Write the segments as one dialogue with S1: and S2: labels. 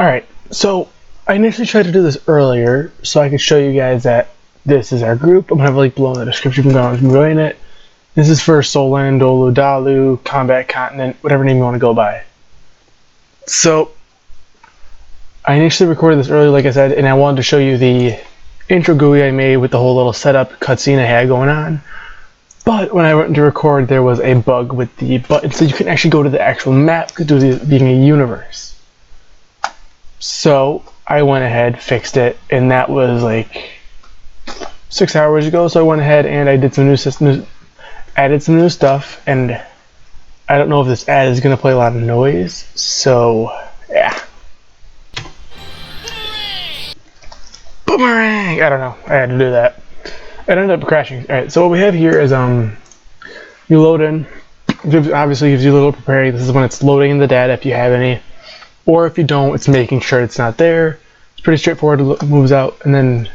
S1: Alright, so I initially tried to do this earlier so I could show you guys that this is our group. I'm going to have a link below in the description if you want to join it. This is for Solan, Dolu, Dalu, Combat Continent, whatever name you want to go by. So, I initially recorded this earlier, like I said, and I wanted to show you the intro GUI I made with the whole little setup cutscene I had going on. But when I went to record, there was a bug with the button, so you couldn't actually go to the actual map due to it being a universe. So I went ahead, fixed it, and that was like 6 hours ago. So I went ahead and I did some new added some new stuff, and I don't know if this ad is going to play a lot of noise. So yeah, boomerang! I don't know. I had to do that. It ended up crashing. All right. So what we have here is you load in. It obviously gives you a little preparing. This is when it's loading in the data if you have any. Or if you don't, it's making sure it's not there. It's pretty straightforward. It moves out, and then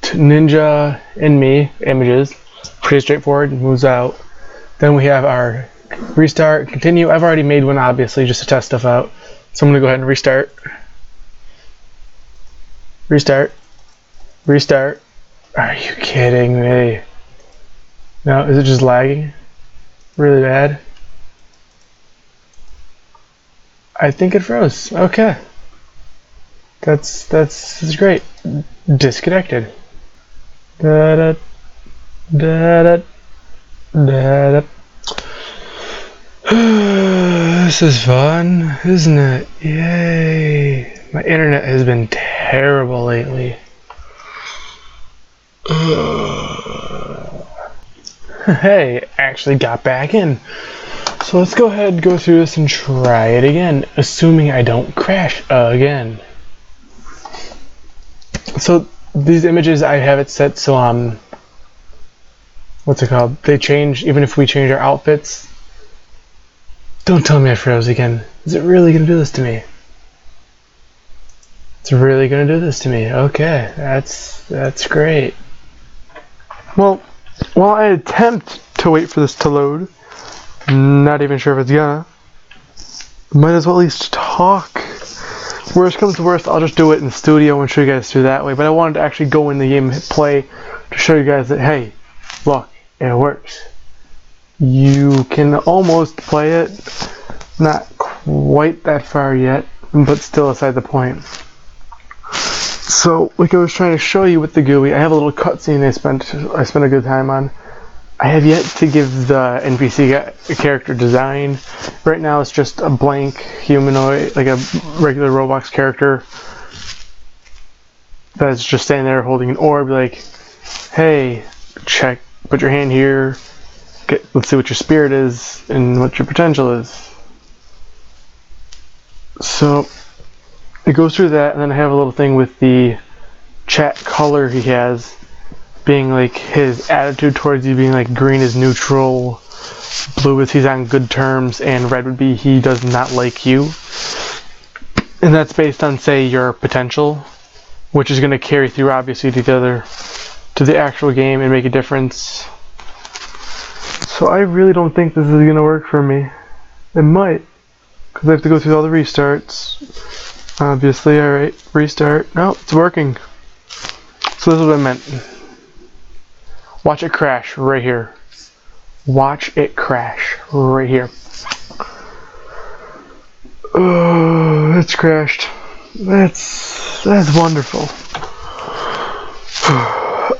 S1: Ninja and me images. Pretty straightforward. Moves out. Then we have our restart, continue. I've already made one, obviously, just to test stuff out. So I'm gonna go ahead and restart. Restart. Restart. Are you kidding me? No, is it just lagging? Really bad? I think it froze. Okay. That's great. Disconnected. Da da da da da da. This is fun, isn't it? Yay! My internet has been terrible lately. Hey, actually got back in. So let's go ahead and go through this and try it again, assuming I don't crash again. So these images, I have it set so what's it called? They change even if we change our outfits. Don't tell me I froze again. Is it really gonna do this to me? It's really gonna do this to me. Okay, that's great. Well, while I attempt to wait for this to load, not even sure if it's gonna. Might as well at least talk. Worst comes to worst, I'll just do it in the studio and show you guys through that way. But I wanted to actually go in the game and hit play to show you guys that, hey, look, it works. You can almost play it. Not quite that far yet, but still aside the point. So, like I was trying to show you with the GUI, I have a little cutscene I spent a good time on. I have yet to give the NPC a character design. Right now it's just a blank humanoid, like a regular Roblox character that's just standing there holding an orb, like, hey, check, put your hand here, let's see what your spirit is and what your potential is. So it goes through that, and then I have a little thing with the chat color he has being like his attitude towards you being like green is neutral, blue is he's on good terms, and red would be he does not like you. And that's based on, say, your potential, which is going to carry through obviously to the actual game and make a difference. So I really don't think this is going to work for me. It might, because I have to go through all the restarts. Obviously, alright, restart. No, it's working. So this is what I meant. Watch it crash right here. Watch it crash right here. Oh, it's crashed. That's wonderful.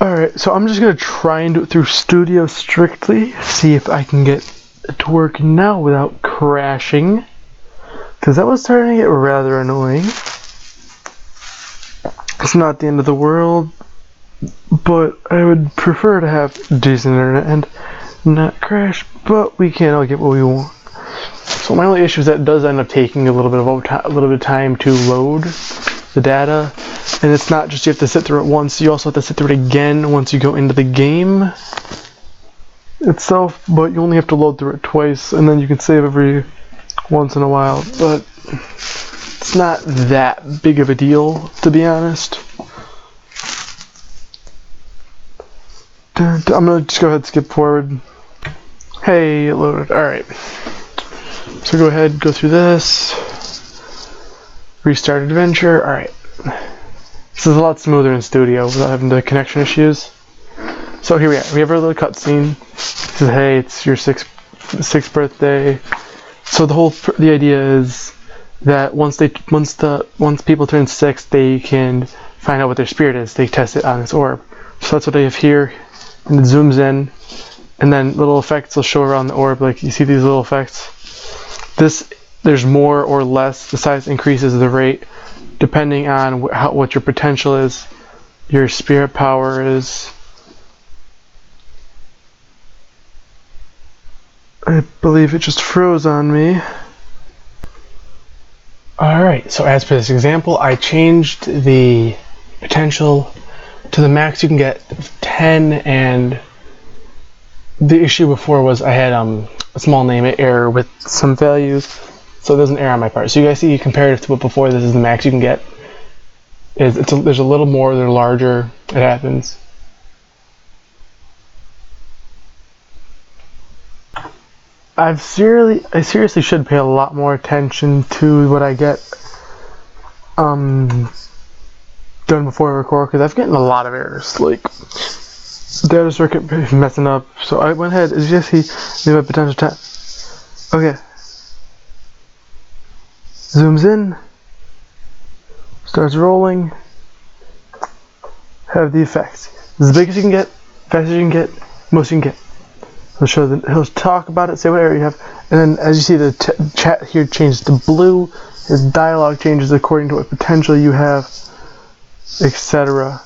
S1: Alright, so I'm just gonna try and do it through Studio strictly. See if I can get it to work now without crashing. Because that was starting to get rather annoying. It's not the end of the world, but I would prefer to have decent internet and not crash, but we can't all get what we want. So my only issue is that it does end up taking a little bit of time to load the data, and it's not just you have to sit through it once, you also have to sit through it again once you go into the game itself, but you only have to load through it twice, and then you can save every once in a while, but it's not that big of a deal, to be honest. I'm gonna just go ahead and skip forward. Hey, it loaded. Alright. So go ahead, go through this. Restart adventure. Alright. This is a lot smoother in studio without having the connection issues. So here we are. We have our little cutscene. It says, hey, it's your sixth birthday. So the idea is that once people turn 6, they can find out what their spirit is. They test it on this orb. So that's what I have here, and it zooms in, and then little effects will show around the orb. Like you see these little effects. There's more or less. The size increases the rate depending on what your potential is, your spirit power is. I believe it just froze on me. Alright, so as per this example, I changed the potential to the max you can get 10, and the issue before was I had a small name error with some values, so there's an error on my part. So you guys see comparative to what before, this is the max you can get. There's a little more, they're larger, it happens. I seriously should pay a lot more attention to what I get done before I record, because I've gotten a lot of errors, like data circuit messing up. So I went ahead, as you see, we have a potential 10. Okay. Zooms in, starts rolling, have the effects. This is the biggest you can get, fastest you can get, most you can get. He'll talk about it, say whatever you have, and then as you see the chat here changes to blue, his dialogue changes according to what potential you have, etc.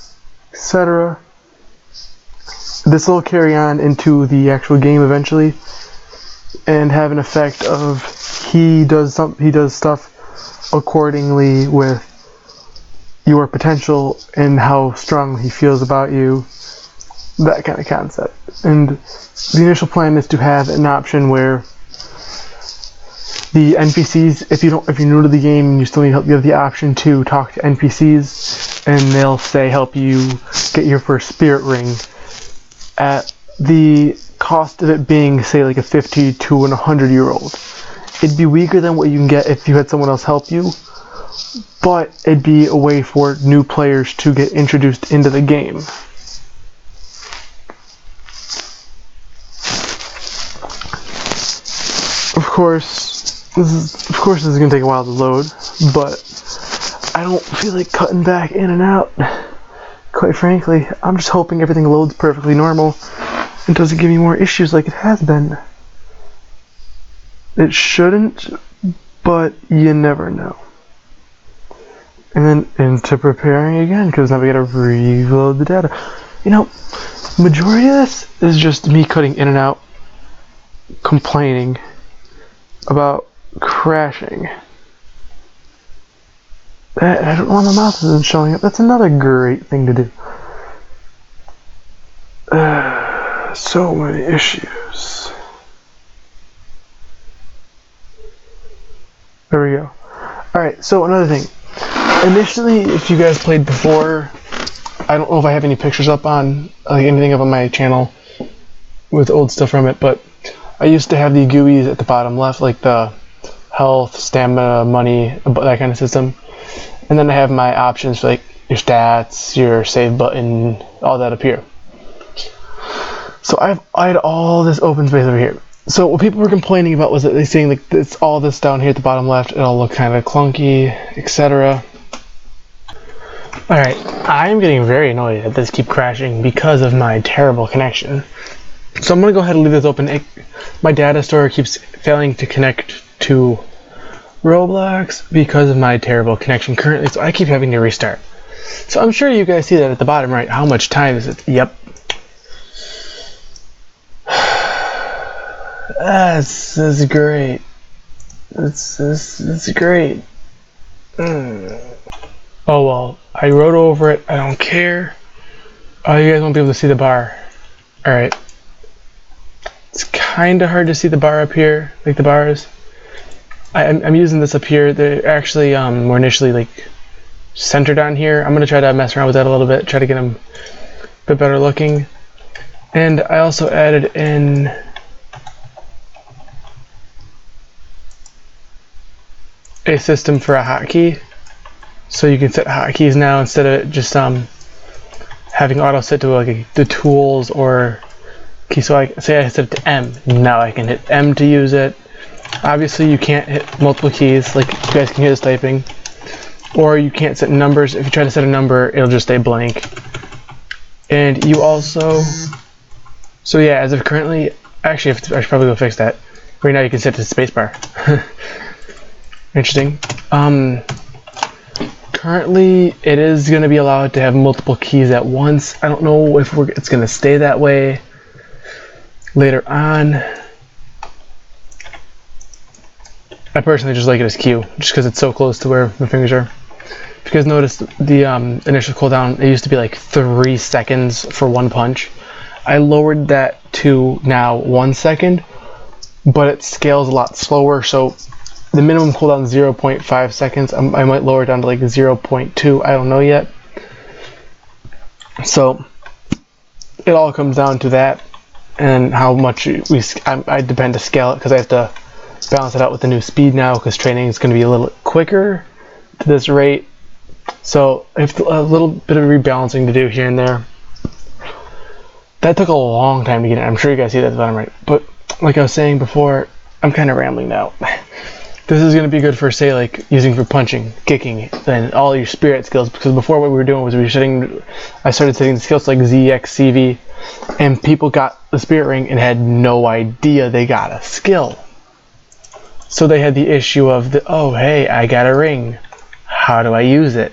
S1: etc. This will carry on into the actual game eventually and have an effect of he does stuff accordingly with your potential and how strongly he feels about you, that kind of concept. And the initial plan is to have an option where the NPCs, if you're new to the game and you still need help, you have the option to talk to NPCs and they'll help you get your first spirit ring at the cost of it being, say, like a 50 to an 100-year-old. It'd be weaker than what you can get if you had someone else help you, but it'd be a way for new players to get introduced into the game. Of course, this is going to take a while to load, but I don't feel like cutting back in and out. Quite frankly, I'm just hoping everything loads perfectly normal and doesn't give me more issues like it has been. It shouldn't, but you never know. And then into preparing again, because now we gotta reload the data. You know, majority of this is just me cutting in and out, complaining about crashing. I don't know why my mouse isn't showing up. That's another great thing to do. So many issues. There we go. Alright, so another thing. Initially, if you guys played before, I don't know if I have any pictures up on, like anything up on my channel with old stuff from it, but I used to have the GUIs at the bottom left, like the health, stamina, money, that kind of system. And then I have my options for like your stats, your save button, all that up here. So I had all this open space over here. So what people were complaining about was that they saying like it's all this down here at the bottom left, it'll look kind of clunky, etc. Alright, I'm getting very annoyed that this keeps crashing because of my terrible connection. So I'm going to go ahead and leave this open. My data store keeps failing to connect to Roblox because of my terrible connection currently, so I keep having to restart. So I'm sure you guys see that at the bottom right, how much time is it? Yep. This is great. This is great. Oh well, I wrote over it, I don't care. Oh, you guys won't be able to see the bar. Alright. It's kinda hard to see the bar up here, like the bars. I'm using this up here. They're actually were initially like centered on here. I'm gonna try to mess around with that a little bit, try to get them a bit better looking. And I also added in a system for a hotkey So you can set hotkeys now instead of it just having auto set to like the tools or key. So I say I set it to M. Now I can hit M to use it. Obviously you can't hit multiple keys, like you guys can hear this typing. Or you can't set numbers. If you try to set a number, it'll just stay blank. And you also, so yeah, as of currently, actually I should probably go fix that. Right now you can set to spacebar. Interesting. Currently it is going to be allowed to have multiple keys at once. I don't know if it's going to stay that way later on. I personally just like it as Q, just because it's so close to where my fingers are. If you guys noticed, the initial cooldown, it used to be like 3 seconds for one punch. I lowered that to now 1 second, but it scales a lot slower, so the minimum cooldown is 0.5 seconds. I might lower it down to like 0.2, I don't know yet. So it all comes down to that and how much I depend to scale it, because I have to balance it out with the new speed now, because training is going to be a little quicker to this rate. So I have a little bit of rebalancing to do here and there. That took a long time to get in. I'm sure you guys see that at the bottom right. But like I was saying before, I'm kind of rambling now. This is going to be good for, say, like using for punching, kicking, and all your spirit skills. Because before what we were doing was I started setting the skills like Z, X, CV, and people got the spirit ring and had no idea they got a skill. So they had the issue of oh hey, I got a ring. How do I use it?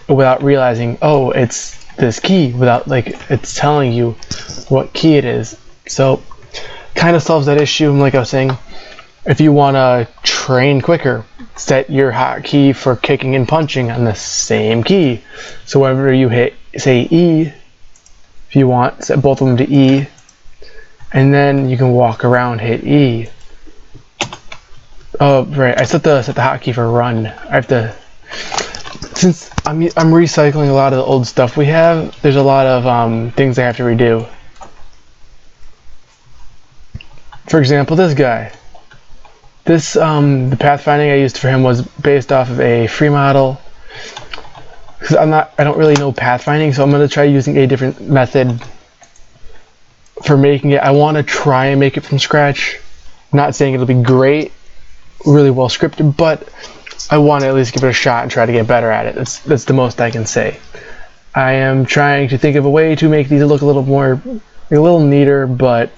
S1: Without realizing, oh, it's this key, without like it's telling you what key it is. So kind of solves that issue. And like I was saying, if you want to train quicker, set your hotkey for kicking and punching on the same key. So whenever you hit, say, E, if you want, set both of them to E, and then you can walk around, hit E. Oh, right, I set the hotkey for run. I have to, since I'm recycling a lot of the old stuff we have, there's a lot of things I have to redo. For example, this guy. This, the pathfinding I used for him was based off of a free model. Because I don't really know pathfinding, so I'm going to try using a different method for making it. I want to try and make it from scratch. I'm not saying it'll be great, really well scripted, but I want to at least give it a shot and try to get better at it. That's the most I can say. I am trying to think of a way to make these look a little neater, but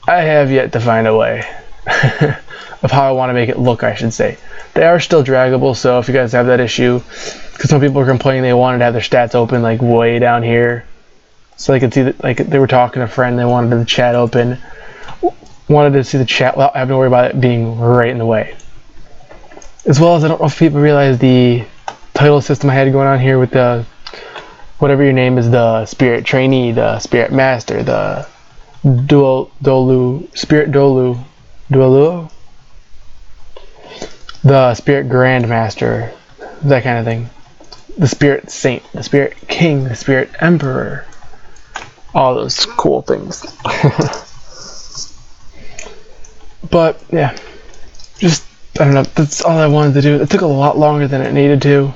S1: I have yet to find a way. Of how I want to make it look, I should say. They are still draggable, so if you guys have that issue, because some people are complaining they wanted to have their stats open like way down here, so they could see that, like they were talking to a friend, they wanted the chat open, wanted to see the chat without having to worry about it being right in the way. As well as, I don't know if people realize the title system I had going on here with the whatever your name is, the spirit trainee, the spirit master, the spirit duelu, the spirit grandmaster, that kind of thing, the spirit saint, the spirit king, the spirit emperor, all those cool things. But yeah, just I don't know, that's all I wanted to do. It took a lot longer than it needed to.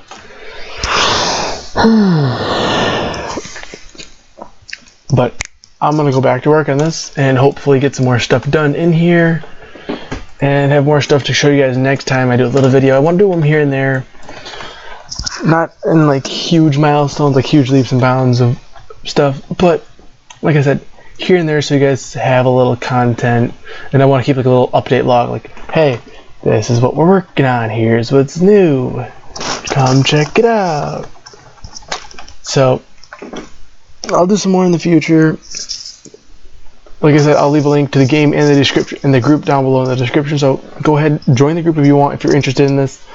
S1: But I'm gonna go back to work on this and hopefully get some more stuff done in here and have more stuff to show you guys next time I do a little video. I want to do them here and there, not in like huge milestones, like huge leaps and bounds of stuff, but like I said, here and there, so you guys have a little content. And I want to keep like a little update log, like, hey, this is what we're working on, here's what's new, come check it out. So I'll do some more in the future. Like I said, I'll leave a link to the game in the description, in the group down below in the description, so go ahead, join the group if you want, if you're interested in this.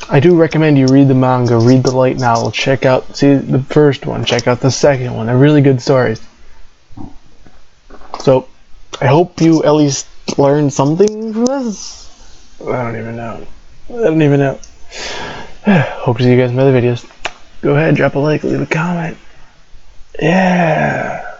S1: I do recommend you read the manga, read the light novel, see the first one, check out the second one. They're really good stories. So I hope you at least learned something from this. I don't even know. Hope to see you guys in other videos. Go ahead, drop a like, leave a comment. Yeah.